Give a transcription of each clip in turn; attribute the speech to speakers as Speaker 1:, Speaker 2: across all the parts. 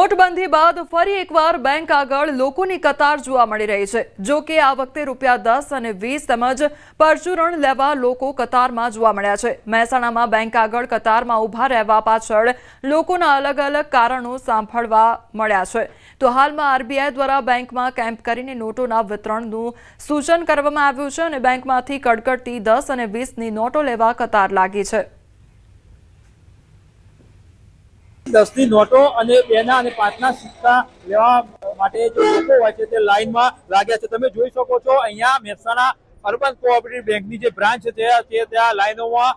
Speaker 1: નોટબંધી બાદ ફરી એકવાર બેંક આગળ લોકોની કતાર જોવા મળી રહી છે। જો કે આ વખતે ₹10 અને 20 તેમજ પરચુરણ લેવા લોકો કતારમાં જોવા મળ્યા છે। મહેસાણામાં બેંક આગળ કતારમાં ઊભા રહેવા પાછળ લોકોના અલગ અલગ કારણો સાંભળવા મળ્યા છે। તો હાલમાં આરબીઆઈ દ્વારા બેંકમાં કેમ્પ કરીને નોટોના વિતરણનું સૂચન કરવામાં આવ્યું છે અને બેંકમાંથી કડકડતી 10 અને 20ની નોટો લેવા કતાર લાગી છે।
Speaker 2: 10ની નોટો અને 2ના અને 5ના સિક્કા લેવા માટે જે લોકો હોય છે તે લાઈનમાં લાગ્યા છે। તમે જોઈ શકો છો અહીંયા મહેસાણા અર્બન કોઓપરેટિવ બેંકની જે બ્રાન્ચ છે ત્યાં લાઈનોમાં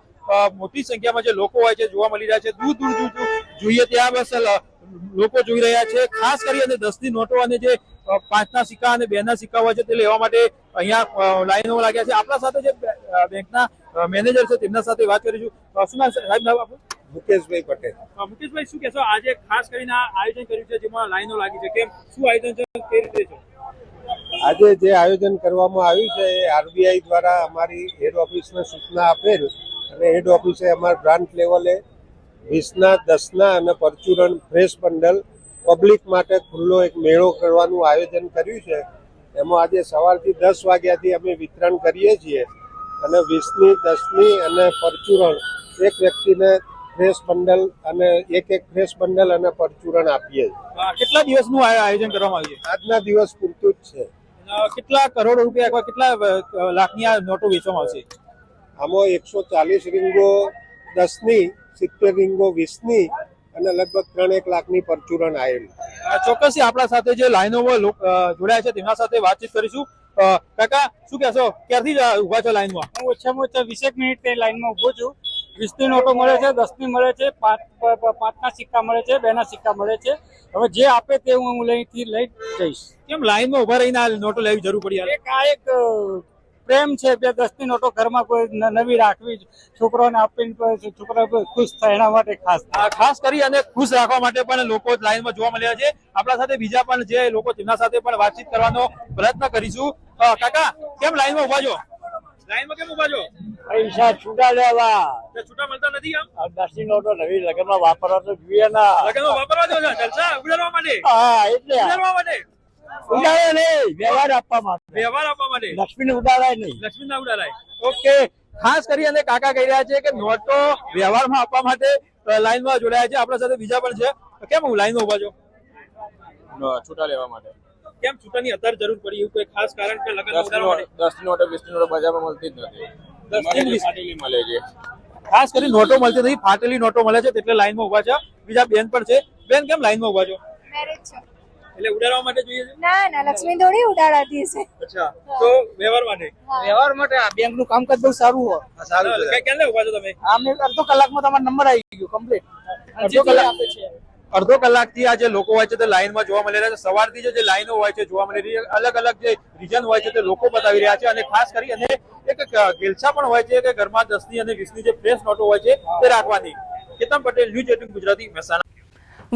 Speaker 2: મોટી સંખ્યામાં જે લોકો હોય છે જોવા મળી રહ્યા છે। દૂર દૂર જોઈએ ત્યાં બસ લોકો જોઈ રહ્યા છે। ખાસ કરીને 10ની નોટો અને જે 5ના સિક્કા અને 2ના સિક્કા હોય છે તે લેવા માટે અહીંયા લાઈનો લાગ્યા છે। આપણા સાથે જે બેંકના મેનેજર છે તેમના સાથે વાત કરીશું। શું નામ સાહેબ નામ આપનું?
Speaker 3: મુકેશભાઈ પટેલ।
Speaker 2: મુકેશભાઈ, શું કહેશો? આજે ખાસ કરીને આ આયોજન કર્યું છે જેમાં લાઈનો લાગી છે, કેમ શું આયોજન છે, કેવી રીતે છે?
Speaker 3: આજે જે આયોજન કરવામાં આવ્યું છે એ આરબીઆઈ દ્વારા અમારી હેડ ઓફિસને સૂચના આપેલ અને હેડ ઓફિસે અમારા બ્રાન્ચ લેવલે 20ના 10ના અને પરચુરણ ફ્રેશ બંડલ પબ્લિક માટે ખુલ્લો એક મેળો કરવાનું આયોજન કર્યું છે। એમાં આજે સવારથી 10 વાગ્યાથી અમે વિતરણ કરીએ છીએ અને 20ની 10ની અને પરચુરણ એક વ્યક્તિને ફ્રેશ બંડલ અને એક ફ્રેશ બંડલ અને પરચુરણ આપીએ છીએ।
Speaker 2: કેટલા દિવસનું આયોજન કરવામાં આવ્યું છે?
Speaker 3: આજના દિવસ પૂરતું જ છે।
Speaker 2: કેટલા કરોડ રૂપિયા અથવા કેટલા લાખની આ નોટો વેચવામાં આવશે?
Speaker 3: આમાં 140 રીંગો 10ની, 70 રીંગો 20ની અને લગભગ 3-1 લાખની પરચુરણ આવેલ।
Speaker 2: ચોક્કસથી આપણા સાથે જે લાઈનો જોડાયા છે તેમના સાથે વાતચીત કરીશું। કાકા, શું કહેશો? ક્યારથી ઉભા છો લાઈનમાં?
Speaker 4: હું ઓછામાં ઓછા 20 મિનિટ લાઈનમાં ઉભો છું। 20ની નોટો મળે છે, 10ની મળે છે, 5ના સિક્કા મળે છે, 2ના સિક્કા મળે છે। હવે જે આપે તે હું લઈ જઈશ।
Speaker 2: કેમ લાઈનમાં ઉભા રહીને આ નોટો લેવી જરૂર પડી?
Speaker 4: એક પ્રેમ છે, 10ની નોટો ઘરમાં કોઈ નવી રાખવી, છોકરાઓને આપીને છોકરા ખુશ થાય એના માટે
Speaker 2: ખાસ કરી અને ખુશ રાખવા માટે પણ લોકો લાઈનમાં જોવા મળ્યા છે। આપણા સાથે બીજા પણ જે લોકો તેમના સાથે પણ વાતચીત કરવાનો પ્રયત્ન કરીશું। કાકા, કેમ લાઈનમાં ઉભા છો? લાઈનમાં કેમ ઉભા છો?
Speaker 4: પૈસા છૂટા લેવા।
Speaker 2: છૂટા મળતા નથી? આમ
Speaker 4: 10ની નોટો નવી લગ્નમાં વાપરવા તો જોઈએ ના?
Speaker 2: લગ્નમાં વાપરવા દો છો? જલસા ઉડાડવા માટે?
Speaker 4: હા, એટલે
Speaker 2: ઉડાડવા માટે?
Speaker 4: ઉડાડે નહીં, વ્યવહાર આપવા માટે।
Speaker 2: વ્યવહાર આપવા માટે?
Speaker 4: લક્ષ્મીને ઉડાડાય નહીં।
Speaker 2: લક્ષ્મી ના ઉડાડાય। ઓકે, ખાસ કરી અને કાકા કહી રહ્યા છે કે નોટો વ્યવહારમાં આપવા માટે લાઈનમાં જોડાયા છે। આપણા સાથે બીજા પણ છે। કેમ લાઈનમાં ઉભા છો?
Speaker 5: છૂટા લેવા માટે।
Speaker 2: કેમ છૂટાની અત્યારે જરૂર પડી? એવું કોઈ ખાસ કારણ કે લગ્ન ઉડાડવા માટે?
Speaker 5: 10ની નોટો 20ની નોટો બજારમાં મળતી જ નથી। 10ની ફાટેલી મળે છે।
Speaker 2: ખાસ કરી નોટો મળતી નથી, ફાટેલી નોટો મળે છે એટલે લાઈનમાં ઉભા છે। બીજા બેન પણ છે। બેન, કેમ લાઈનમાં ઉભા છો?
Speaker 6: મેરેજ છે
Speaker 2: એટલે ઉડાડવા માટે જોઈએ છે?
Speaker 6: ના ના, લક્ષ્મી થોડી ઉડાડાતી છે।
Speaker 2: અચ્છા, તો વ્યવહાર માટે?
Speaker 4: વ્યવહાર માટે આ બેંકનું કામકાજ બહુ સારું હોય।
Speaker 2: સારું છે। ક્યાં ઉભા છો તમે?
Speaker 4: આમને અડધો કલાકમાં તમારો નંબર આવી ગયો કમ્પ્લીટ।
Speaker 2: અડધો કલાકથી આ જે લોકો હોય છે તે લાઈનમાં જોવા મળી રહ્યા છે। સવારથી જે લાઈનો હોય છે જોવા મળી રહી છે, અલગ અલગ જે રીજન હોય છે તે લોકો બતાવી રહ્યા છે। અને ખાસ કરી અને એક ગેલસા પણ હોય છે કે ઘરમાં 10ની અને 20ની જે ફ્રેશ નોટો હોય છે તે રાખવાની। કેતન પટેલ, ન્યૂઝ 18 ગુજરાતી, મહેસાણા।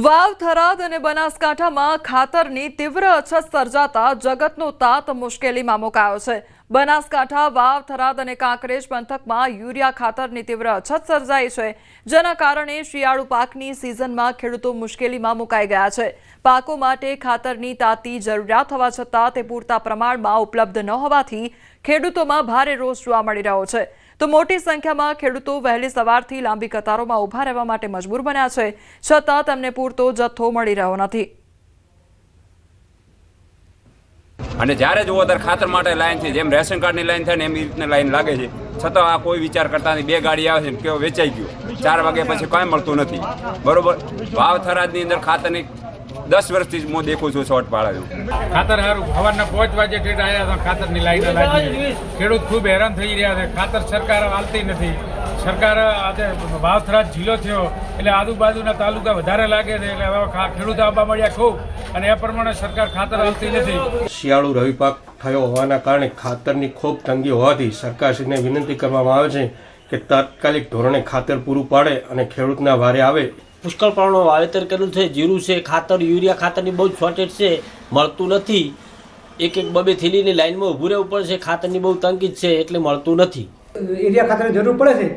Speaker 1: વાવ, થરાદ અને બનાસકાંઠામાં ખાતરની તીવ્ર અછત સર્જાતા જગતનો તાત મુશ્કેલીમાં મુકાયો છે। બનાસકાંઠા, વાવ, થરાદ અને કાંકરેજ પંથકમાં યુરિયા ખાતરની તીવ્ર અછત સર્જાઈ છે, જેના કારણે શિયાળુ પાકની સિઝનમાં ખેડૂતો મુશ્કેલીમાં મુકાઈ ગયા છે। પાકો માટે ખાતરની તાતી જરૂરિયાત હોવા છતાં તે પૂરતા પ્રમાણમાં ઉપલબ્ધ ન હોવાથી ખેડૂતોમાં ભારે રોષ જોવા મળી રહ્યો છે। તો મોટી સંખ્યામાં ખેડૂતો વહેલી સવારથી લાંબી કતારોમાં ઊભા રહેવા માટે મજબૂર બન્યા છે, છતાં તેમને પૂરતો જથ્થો મળી રહ્યો નથી।
Speaker 7: અને જ્યારે જુઓ ત્યારે ખાતર માટે લાઈન છે, જેમ રેશન કાર્ડની લાઈન થાય ને એમ રીતની લાઈન લાગે છે, છતાં આ કોઈ વિચાર કરતા નથી। 2 ગાડી આવે છે ને કેવો વેચાઈ ગયો, 4 વાગ્યા પછી કાંઈ મળતું નથી, બરોબર। વાવ થરાદની અંદર ખાતરની 10 વર્ષથી હું દેખું છું શોર્ટ પાડે
Speaker 8: ખાતર સારું સવારના 5 વાગે ટેટ આવ્યા તો ખાતરની લાઈનો લાગી। ખેડૂત ખૂબ હેરાન થઈ રહ્યા છે। ખાતર સરકાર આલતી નથી। સરકાર આજે વાવથરાદ જિલ્લો થયો એટલે આજુબાજુના તાલુકા વધારે લાગે છે એટલે હવે ખેડૂત આવવા મળ્યા ખૂબ, અને એ પ્રમાણે સરકાર ખાતર આલતી નથી।
Speaker 9: શિયાળુ રવિ પાક થયો હોવાના કારણે ખાતરની ખૂબ તંગી હોવાથી સરકારશ્રીને વિનંતી કરવામાં આવે છે કે તાત્કાલિક ધોરણે ખાતર પૂરું પાડે અને ખેડૂતના વારે આવે।
Speaker 10: પુષ્કળ પ્રમાણમાં વાવેતર કર્યું છે, જીરું છે, ખાતર યુરિયા ખાતરની બહુ જ શોર્ટેજ છે, મળતું નથી। 1-2 થેલીની લાઈનમાં ઊભું રહેવું પડે છે, ખાતરની બહુ તંગી છે એટલે મળતું નથી।
Speaker 11: યુરિયા ખાતરની જરૂર પડે છે,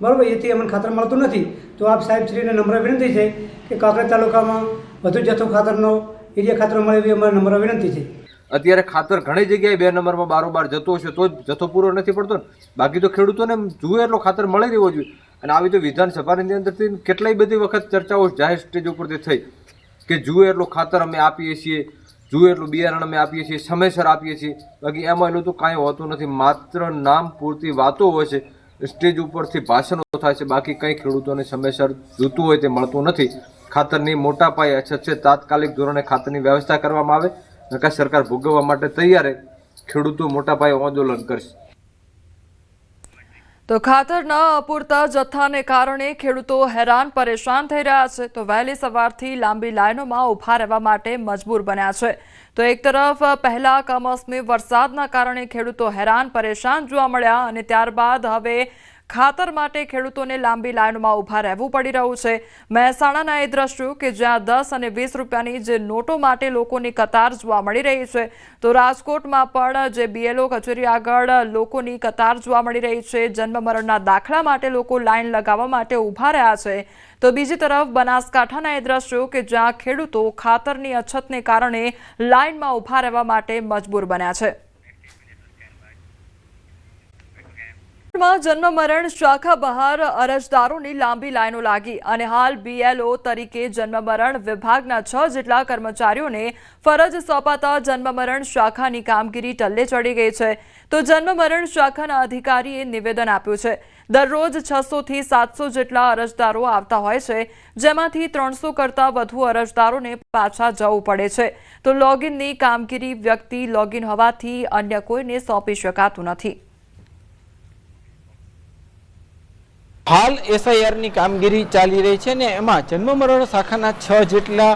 Speaker 11: બરાબર, એથી અમને ખાતર મળતું નથી। તો આપ સાહેબશ્રીને નમ્ર વિનંતી છે કે કાંકરેજ તાલુકામાં વધુ જથ્થો ખાતરનો યુરિયા ખાતર મળે એવી અમારી નમ્ર વિનંતી છે.
Speaker 5: અત્યારે ખાતર ઘણી જગ્યાએ 2 નંબરમાં બારોબાર જતો હશે તો જ જથ્થો પૂરો નથી પડતો ને. બાકી તો ખેડૂતોને જુએ એટલો ખાતર મળી રહેવો જોઈએ. અને આવી તો વિધાનસભાની અંદરથી કેટલાય બધી વખત ચર્ચાઓ જાહેર સ્ટેજ ઉપરથી થઈ કે જુએ એટલું ખાતર અમે આપીએ છીએ, જુએ એટલું બિયારણ અમે આપીએ છીએ, સમયસર આપીએ છીએ. બાકી એમાં એટલું તો કાંઈ હોતું નથી. માત્ર નામ પૂરતી વાતો હોય છે, સ્ટેજ ઉપરથી ભાષણો થાય છે. બાકી કંઈ ખેડૂતોને સમયસર જોતું હોય તે મળતું નથી. ખાતરની મોટા પાયે અછત છે. તાત્કાલિક ધોરણે ખાતરની વ્યવસ્થા કરવામાં આવે. નકા સરકાર ભોગવવા માટે તૈયાર છે. ખેડૂતો મોટા પાયે આંદોલન કરશે.
Speaker 1: તો ખાતરના અપૂરતા જથ્થાને કારણે ખેડૂતો હેરાન પરેશાન થઈ રહ્યા છે. તો વહેલી સવારથી લાંબી લાઈનોમાં ઊભા રહેવા માટે મજબૂર બન્યા છે. તો એક તરફ પહેલા કમોસમી વરસાદના કારણે ખેડૂતો હેરાન પરેશાન જોવા મળ્યા અને ત્યારબાદ હવે ખાતર માટે ખેડૂતોને લાંબી લાઈનોમાં ઊભા રહેવું પડી રહ્યું છે. મહેસાણાના એ દ્રશ્યો કે જ્યાં 10 અને 20 રૂપિયાની જે નોટો માટે લોકોની કતાર જોવા મળી રહી છે, તો રાજકોટમાં પણ જે BLO કચેરી આગળ લોકોની કતાર જોવા મળી રહી છે. જન્મ મરણના દાખલા માટે લોકો લાઈન લગાવવા માટે ઊભા રહ્યા છે. તો બીજી તરફ બનાસકાંઠાના એ દ્રશ્યો કે જ્યાં ખેડૂતો ખાતરની અછતને કારણે લાઈનમાં ઊભા રહેવા માટે મજબૂર બન્યા છે. જન્મ મરણ શાખા બહાર અરજદારોની લાંબી લાઈનો લાગી અને હાલ BLO તરીકે જન્મ મરણ વિભાગના 6 જેટલા કર્મચારીઓને ફરજ સોંપાતા જન્મ મરણ શાખાની કામગીરી ટલ્લે ચડી ગઈ છે. તો જન્મ મરણ શાખાના અધિકારીએ નિવેદન આપ્યું છે. દરરોજ 600 થી 700 જેટલા અરજદારો આવતા હોય છે, જેમાંથી 300 કરતાં વધુ અરજદારોને પાછા જવું પડે છે. તો લોગિનની કામગીરી વ્યક્તિ લોગિન હોવાથી અન્ય કોઈને સોંપી શકાતું નથી.
Speaker 12: હાલ SIR ની કામગીરી ચાલી રહી છે ને એમાં જન્મ મરણ શાખાના 6 જેટલા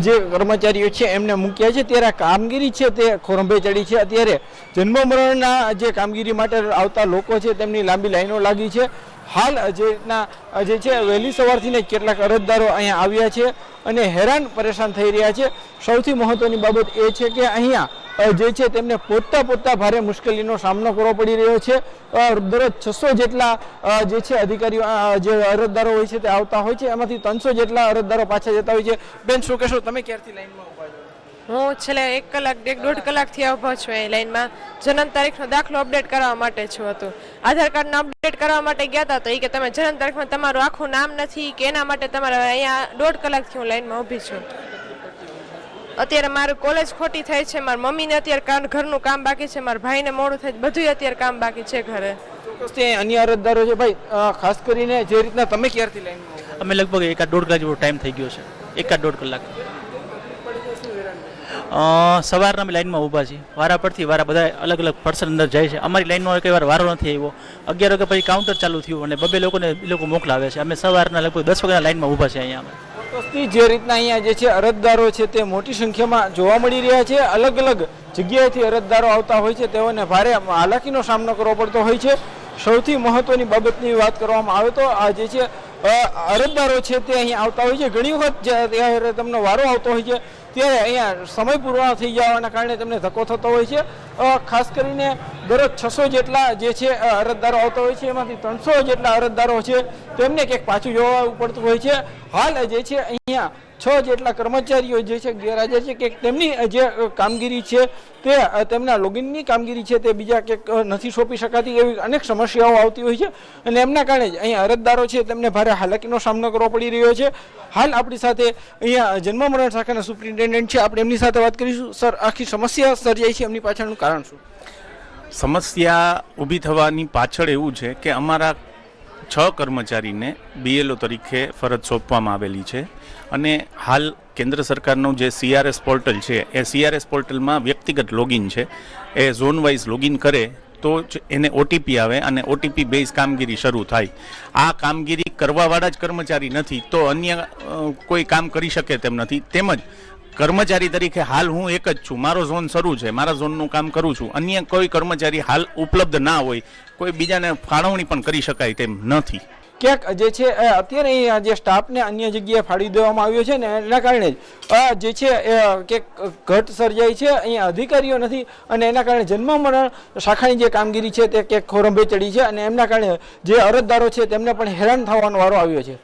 Speaker 12: જે કર્મચારીઓ છે એમને મૂક્યા છે. ત્યારે કામગીરી છે તે ખોરંભે ચડી છે. અત્યારે જન્મ મરણના જે કામગીરી માટે આવતા લોકો છે તેમની લાંબી લાઈનો લાગી છે. હાલ જે છે વહેલી સવારથી કેટલાક અરજદારો અહીંયા આવ્યા છે અને હેરાન પરેશાન થઈ રહ્યા છે. સૌથી મહત્વની બાબત એ છે કે અહીંયા જે છે તેમને પોતા ભારે મુશ્કેલીનો સામનો કરવો પડી રહ્યો છે. દરરોજ 600 જેટલા જે છે અધિકારીઓ જે અરજદારો હોય છે તે આવતા હોય છે. એમાંથી 300 જેટલા અરજદારો પાછા જતા હોય છે. બેન, શું કહેશો, તમે ક્યારથી લાઈનમાં ઊભા છો?
Speaker 13: હું છેલ્લે 1.5 કલાકથી ઊભો છું એ લાઈનમાં. જન્મ તારીખનો દાખલો અપડેટ કરવા માટે છું હતું. આધાર કાર્ડને અપડેટ કરવા માટે ગયા હતા તો એ કે તમે જન્મ તારીખમાં તમારું આખું નામ નથી કે એના માટે તમારે અહીંયા 1.5 કલાકથી હું લાઈનમાં ઊભી છું. અત્યારે મારું કોલેજ ખોટી થઈ છે, મારી મમ્મીને અત્યારે ઘરનું કામ બાકી છે, મારા ભાઈને મોડું થાય, બધું અત્યારે કામ બાકી છે ઘરે.
Speaker 12: ચોક્કસથી અન્ય અરજદારો છે ભાઈ, ખાસ કરીને જે રીતના તમે ક્યારથી લાઈનમાં?
Speaker 14: અમે લગભગ 1.5 કલાક જેવો ટાઈમ થઈ ગયો છે. 1.5 કલાક સવારના અમે લાઈનમાં ઊભા છીએ. વારા પરથી વારા બધા અલગ અલગ પર્સન અંદર જાય છે. અમારી લાઈનમાં કઈ વાર વારો નથી આવ્યો. 11 વાગે પછી કાઉન્ટર ચાલુ થયું અને 2 લોકોને એ લોકો મોકલાવે છે. અમે સવારના લગભગ 10 વાગ્યાના લાઈનમાં ઊભા છે અહીંયા. અમે
Speaker 12: જે રીતના અહીંયા જે છે અરજદારો છે તે મોટી સંખ્યામાં જોવા મળી રહ્યા છે. અલગ અલગ જગ્યાએથી અરજદારો આવતા હોય છે. તેઓને ભારે હાલાકીનો સામનો કરવો પડતો હોય છે. સૌથી મહત્વની બાબતની વાત કરવામાં આવે તો આ જે છે અરજદારો છે તે અહીંયા આવતા હોય છે. ઘણી વખત જ્યારે તમને વારો આવતો હોય છે ત્યારે અહીંયા સમય પૂર્ણ થઈ જવાના કારણે તેમને ધક્કો થતો હોય છે. ખાસ કરીને દરરોજ 600 જેટલા જે છે અરજદારો આવતા હોય છે. એમાંથી 300 જેટલા અરજદારો છે તેમને ક્યાંક પાછું જોવાનું પડતું હોય છે. હાલ જે છે અહીંયા 6 જેટલા કર્મચારીઓ જે છે ગેરહાજર છે કે તેમની જે કામગીરી છે તે તેમના લોગિનની કામગીરી છે તે બીજા ક્યાંક નથી સોંપી શકાતી. એવી અનેક સમસ્યાઓ આવતી હોય છે અને એમના કારણે જ અહીંયા અરજદારો છે તેમને ભારે હાલાકીનો સામનો કરવો પડી રહ્યો છે. હાલ આપણી સાથે અહીંયા જન્મ મરણ શાખાના સુપ્રિન્ટેન્ડન્ટ છે, આપણે એમની સાથે વાત કરીશું. સર, આખી સમસ્યા સર્જાઈ છે એમની પાછળનું કારણ શું?
Speaker 15: સમસ્યા ઊભી થવાની પાછળ એવું છે કે અમારા 6 કર્મચારીને BLO તરીકે ફરજ સોંપવામાં આવેલી છે અને હાલ કેન્દ્ર સરકારનું જે CRS પોર્ટલ છે એ CRS પોર્ટલમાં વ્યક્તિગત લોગિન છે. એ ઝોન વાઇઝ લોગિન કરે તો જ એને OTP આવે અને OTP બેઝ કામગીરી શરૂ થાય. આ કામગીરી કરવાવાળા જ કર્મચારી નથી તો અન્ય કોઈ કામ કરી શકે તેમ નથી. તેમજ કર્મચારી તરીકે હાલ હું એક જ છું. મારો ઝોન શરૂ છે, મારા ઝોનનું કામ કરું છું. અન્ય કોઈ કર્મચારી હાલ ઉપલબ્ધ ના હોય, કોઈ બીજાને ફાળવણી પણ કરી શકાય તેમ નથી.
Speaker 12: ક્યાંક જે છે અત્યારે અહીંયા જે સ્ટાફને અન્ય જગ્યાએ ફાળી દેવામાં આવ્યો છે ને એના કારણે જ જે છે કે ઘટ સર્જાઈ છે. અહીંયા અધિકારીઓ નથી અને એના કારણે જન્મ મરણ શાખાની જે કામગીરી છે તે ક્યાંક ખોરંભે ચડી છે અને એમના કારણે જે અરજદારો છે તેમને પણ હેરાન થવાનો વારો આવ્યો છે.